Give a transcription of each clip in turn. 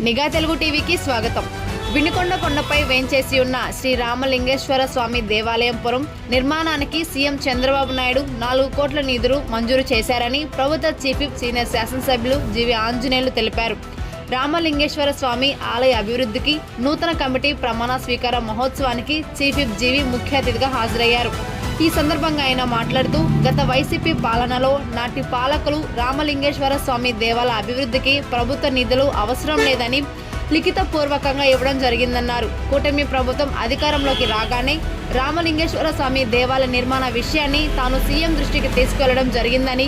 నిఘా తెలుగు టీవీకి స్వాగతం. వినుకొండ కొండపై వేంచేసి ఉన్న శ్రీ రామలింగేశ్వర స్వామి దేవాలయం పురం నిర్మాణానికి సీఎం చంద్రబాబు నాయుడు 4 కోట్ల నిధులు మంజూరు చేశారని ప్రభుత్వ చీఫ్ విప్ సీనియర్ శాసనసభ్యులు జీవి ఆంజనేయులు తెలిపారు. రామలింగేశ్వర స్వామి ఆలయ అభివృద్ధికి నూతన కమిటీ ప్రమాణ స్వీకార మహోత్సవానికి చీఫ్ విప్ జీవి ముఖ్య అతిథిగా హాజరయ్యారు. ఈ సందర్భంగా ఆయన మాట్లాడుతూ గత వైసీపీ పాలనలో నాటి పాలకులు రామలింగేశ్వర స్వామి దేవాలయ అభివృద్ధికి ప్రభుత్వ నిధులు అవసరం లేదని లిఖితపూర్వకంగా ఇవ్వడం జరిగిందన్నారు. కూటమి ప్రభుత్వం అధికారంలోకి రాగానే రామలింగేశ్వర స్వామి దేవాలయ నిర్మాణ విషయాన్ని తాను సీఎం దృష్టికి తీసుకెళ్లడం జరిగిందని,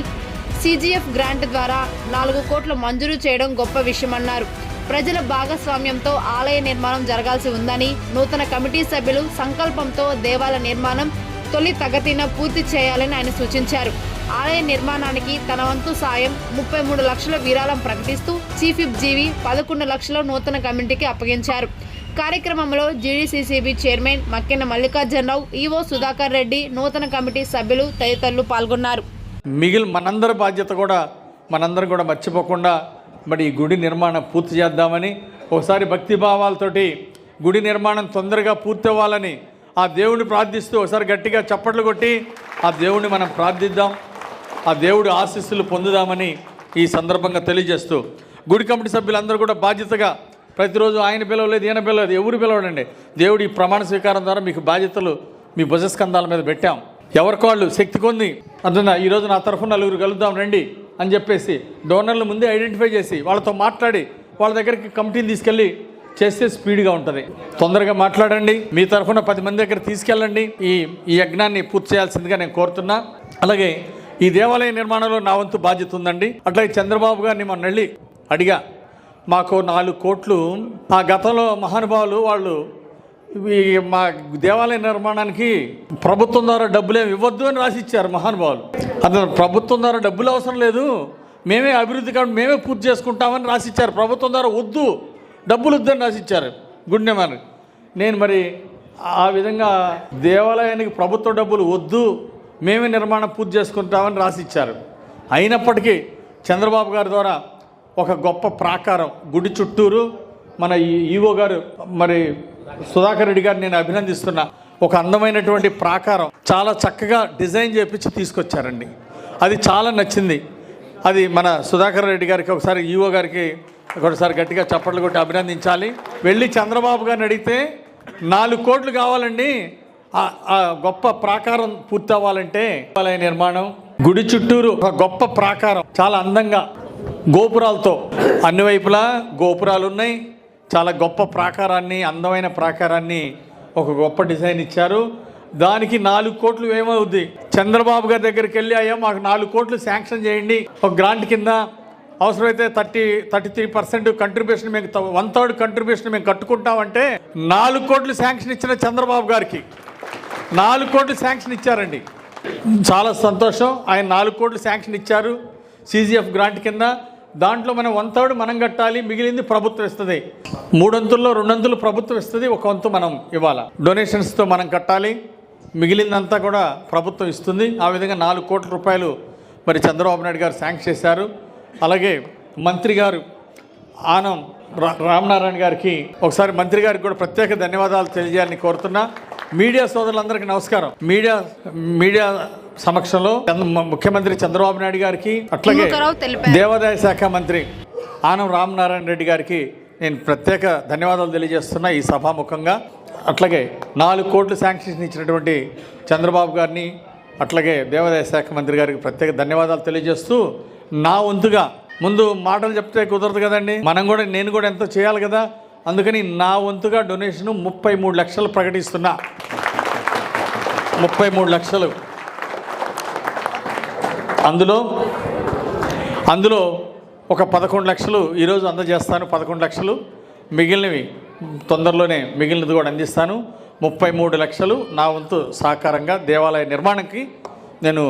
CGF గ్రాంట్ ద్వారా 4 కోట్లు మంజూరు చేయడం గొప్ప విషయమన్నారు. ప్రజల భాగస్వామ్యంతో ఆలయ నిర్మాణం జరగాల్సి ఉందని, నూతన కమిటీ సభ్యులు సంకల్పంతో దేవాలయ నిర్మాణం తొలి తగతిన పూర్తి చేయాలని ఆయన సూచించారు. ఆలయ నిర్మాణానికి తన వంతు సాయం 33 లక్షల విరాళం ప్రకటిస్తూ చీఫ్ విప్ జీవి 11 లక్షల నూతన కమిటీకి అప్పగించారు. కార్యక్రమంలో GDCCB chairman Makkena Mallikarjunarao, EO Sudhakar Reddy, నూతన కమిటీ సభ్యులు తదితరులు పాల్గొన్నారు. మనందరి బాధ్యత కూడా మనందరం కూడా మర్చిపోకుండా మరి ఈ గుడి నిర్మాణం పూర్తి చేద్దామని, ఒకసారి భక్తిభావాలతోటి గుడి నిర్మాణం తొందరగా పూర్తి అవ్వాలని ఆ దేవుడిని ప్రార్థిస్తూ ఒకసారి గట్టిగా చప్పట్లు కొట్టి ఆ దేవుడిని మనం ప్రార్థిద్దాం, ఆ దేవుడి ఆశీస్సులు పొందుదామని ఈ సందర్భంగా తెలియజేస్తూ, గుడి కమిటీ సభ్యులందరూ కూడా బాధ్యతగా ప్రతిరోజు ఆయన పిలవలేదు, ఈయన పిలవలేదు, ఎవరు పిలవడండి, దేవుడి ప్రమాణ స్వీకారం ద్వారా మీకు బాధ్యతలు మీ భుజస్కంధాల మీద పెట్టాం. ఎవరికి వాళ్ళు శక్తి కొంది అంటున్నా, ఈరోజు నా తరఫున 4 కలుద్దాం రండి అని చెప్పేసి డోనర్లు ముందే ఐడెంటిఫై చేసి వాళ్ళతో మాట్లాడి వాళ్ళ దగ్గరికి కమిటీని తీసుకెళ్ళి చేస్తే స్పీడ్గా ఉంటుంది. తొందరగా మాట్లాడండి, మీ తరఫున 10 మంది దగ్గర తీసుకెళ్ళండి, ఈ యజ్ఞాన్ని పూర్తి చేయాల్సిందిగా నేను కోరుతున్నా. అలాగే ఈ దేవాలయ నిర్మాణంలో నా వంతు బాధ్యత ఉందండి. అట్లాగే చంద్రబాబు గారిని మొన్న వెళ్ళి అడిగా, మాకు 4 కోట్లు ఆ గతంలో మహానుభావులు వాళ్ళు మా దేవాలయ నిర్మాణానికి ప్రభుత్వం ద్వారా డబ్బులేమి ఇవ్వద్దు అని రాసిచ్చారు మహానుభావులు. అతను ప్రభుత్వం ద్వారా డబ్బులు అవసరం లేదు, మేమే అభివృద్ధి కాబట్టి మేమే పూర్తి చేసుకుంటామని రాసిచ్చారు. ప్రభుత్వం ద్వారా వద్దు, డబ్బులు వద్దని రాసిచ్చారు గుడి నిర్మాణం. నేను మరి ఆ విధంగా దేవాలయానికి ప్రభుత్వ డబ్బులు వద్దు, మేమే నిర్మాణం పూర్తి చేసుకుంటామని రాసిచ్చారు. అయినప్పటికీ చంద్రబాబు గారి ద్వారా ఒక గొప్ప ప్రాకారం గుడి చుట్టూరు మన ఈవో గారు మరి సుధాకర్ రెడ్డి గారిని నేను అభినందిస్తున్నా. ఒక అందమైనటువంటి ప్రాకారం చాలా చక్కగా డిజైన్ చేపించి తీసుకొచ్చారండి. అది చాలా నచ్చింది. అది మన సుధాకర్ రెడ్డి గారికి ఒకసారి ఈవో గారికి ఒకసారి గట్టిగా చప్పట్లు కొట్టి అభినందించాలి. వెళ్ళి చంద్రబాబు గారిని అడిగితే 4 కోట్లు కావాలండి ఆ గొప్ప ప్రాకారం పూర్తి అవ్వాలంటే. దేవాలయ నిర్మాణం గుడి చుట్టూరు ఒక గొప్ప ప్రాకారం చాలా అందంగా గోపురాలతో అన్ని వైపులా గోపురాలు ఉన్నాయి. చాలా గొప్ప ప్రాకారాన్ని, అందమైన ప్రాకారాన్ని ఒక గొప్ప డిజైన్ ఇచ్చారు. దానికి 4 కోట్లు ఏమవుద్ది? చంద్రబాబు గారి దగ్గరికి వెళ్ళి, అయ్యా మాకు 4 కోట్లు శాంక్షన్ చేయండి, ఒక గ్రాంట్ కింద అవసరమైతే 33% కంట్రిబ్యూషన్ మేము 1/3 కంట్రిబ్యూషన్ మేము కట్టుకుంటామంటే 4 కోట్లు శాంక్షన్ ఇచ్చిన చంద్రబాబు గారికి 4 కోట్లు శాంక్షన్ ఇచ్చారండి. చాలా సంతోషం. ఆయన 4 కోట్లు శాంక్షన్ ఇచ్చారు CGF గ్రాంట్ కింద. దాంట్లో మనం 1/3 మనం కట్టాలి, మిగిలింది ప్రభుత్వం ఇస్తుంది. 3 వంతుల్లో 2 వంతులు ప్రభుత్వం ఇస్తుంది, 1 వంతు మనం ఇవ్వాలి. డొనేషన్స్తో మనం కట్టాలి, మిగిలిందంతా కూడా ప్రభుత్వం ఇస్తుంది. ఆ విధంగా 4 కోట్ల రూపాయలు మరి చంద్రబాబు నాయుడు గారు శాంక్షన్ చేశారు. అలాగే మంత్రి గారు ఆనం రామనారాయణ గారికి ఒకసారి మంత్రి గారికి కూడా ప్రత్యేక ధన్యవాదాలు తెలియజేయాలని కోరుతున్నా. మీడియా సోదరులందరికీ నమస్కారం. మీడియా సమక్షంలో ముఖ్యమంత్రి చంద్రబాబు నాయుడు గారికి, అట్లాగే దేవాదాయ శాఖ మంత్రి ఆనం రామనారాయణ రెడ్డి గారికి నేను ప్రత్యేక ధన్యవాదాలు తెలియజేస్తున్నా ఈ సభాముఖంగా. అట్లాగే 4 కోట్లు శాంక్షన్ ఇచ్చినటువంటి చంద్రబాబు గారిని, అట్లాగే దేవాదాయ శాఖ మంత్రి గారికి ప్రత్యేక ధన్యవాదాలు తెలియజేస్తూ, నా వంతుగా ముందు మాటలు చెప్తే కుదరదు కదండి, నేను కూడా ఎంతో చేయాలి కదా. అందుకని నా వంతుగా డొనేషన్ 33 లక్షలు ప్రకటిస్తున్నా. 33 లక్షలు. అందులో ఒక 11 లక్షలు ఈరోజు అందజేస్తాను. 11 లక్షలు మిగిలినవి తొందరలోనే మిగిలినది కూడా అందిస్తాను. 33 లక్షలు నా వంతు సహకారంగా దేవాలయ నిర్మాణానికి నేను